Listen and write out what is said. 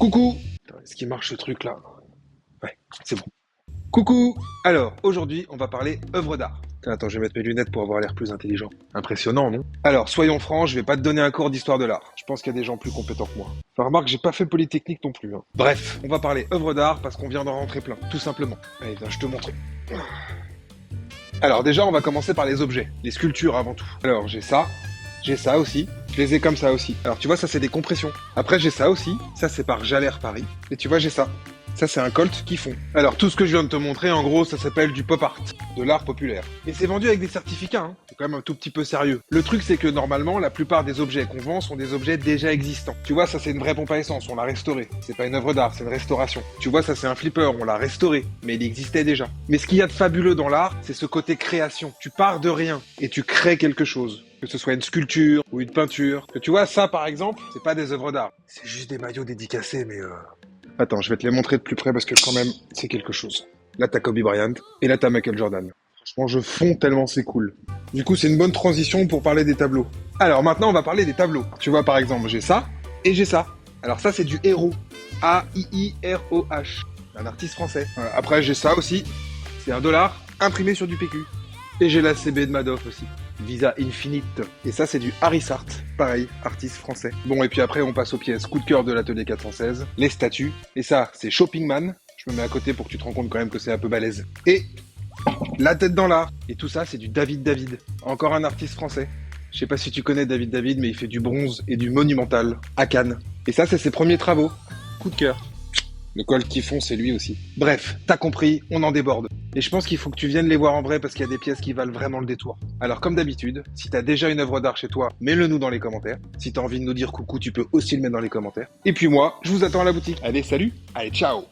Coucou! Attends, est-ce qu'il marche ce truc là? Ouais, c'est bon. Coucou! Alors, aujourd'hui, on va parler œuvre d'art. Tiens, attends, je vais mettre mes lunettes pour avoir l'air plus intelligent. Impressionnant, non? Alors, soyons francs, je vais pas te donner un cours d'histoire de l'art. Je pense qu'il y a des gens plus compétents que moi. Enfin, remarque, j'ai pas fait Polytechnique non plus, hein. Bref, on va parler œuvre d'art parce qu'on vient d'en rentrer plein, tout simplement. Allez, viens, je te montre. Alors, déjà, on va commencer par les objets, les sculptures avant tout. Alors, j'ai ça aussi. Je les ai comme ça aussi. Alors tu vois, ça c'est des compressions. Après j'ai ça aussi. Ça c'est par Jalère Paris. Et tu vois, j'ai ça. Ça c'est un Colt qui fond. Alors tout ce que je viens de te montrer, en gros, ça s'appelle du pop art, de l'art populaire. Et c'est vendu avec des certificats, hein. C'est quand même un tout petit peu sérieux. Le truc c'est que normalement, la plupart des objets qu'on vend sont des objets déjà existants. Tu vois, ça c'est une vraie pompe à essence, on l'a restauré. C'est pas une œuvre d'art, c'est une restauration. Tu vois, ça c'est un flipper, on l'a restauré, mais il existait déjà. Mais ce qu'il y a de fabuleux dans l'art, c'est ce côté création. Tu pars de rien et tu crées quelque chose. Que ce soit une sculpture ou une peinture. Que tu vois, ça par exemple, c'est pas des œuvres d'art. C'est juste des maillots dédicacés, mais Attends, je vais te les montrer de plus près parce que quand même, c'est quelque chose. Là, t'as Kobe Bryant et là, t'as Michael Jordan. Franchement, je fonds tellement c'est cool. Du coup, c'est une bonne transition pour parler des tableaux. Alors maintenant, on va parler des tableaux. Tu vois, par exemple, j'ai ça et j'ai ça. Alors ça, c'est du héros. A-I-I-R-O-H. Un artiste français. Après, j'ai ça aussi. C'est $1 imprimé sur du PQ. Et j'ai la CB de Madoff aussi. Visa Infinite. Et ça, c'est du Harry Sartre. Pareil, artiste français. Bon, et puis après, on passe aux pièces coup de cœur de l'atelier 416. Les statues. Et ça, c'est Shopping Man. Je me mets à côté pour que tu te rends compte quand même que c'est un peu balèze. Et la tête dans l'art. Et tout ça, c'est du David David. Encore un artiste français. Je sais pas si tu connais David David, mais il fait du bronze et du monumental à Cannes. Et ça, c'est ses premiers travaux. Coup de cœur. Le Colt qui fond, c'est lui aussi. Bref, t'as compris, on en déborde. Et je pense qu'il faut que tu viennes les voir en vrai parce qu'il y a des pièces qui valent vraiment le détour. Alors comme d'habitude, si t'as déjà une œuvre d'art chez toi, mets-le nous dans les commentaires. Si t'as envie de nous dire coucou, tu peux aussi le mettre dans les commentaires. Et puis moi, je vous attends à la boutique. Allez, salut. Allez, ciao.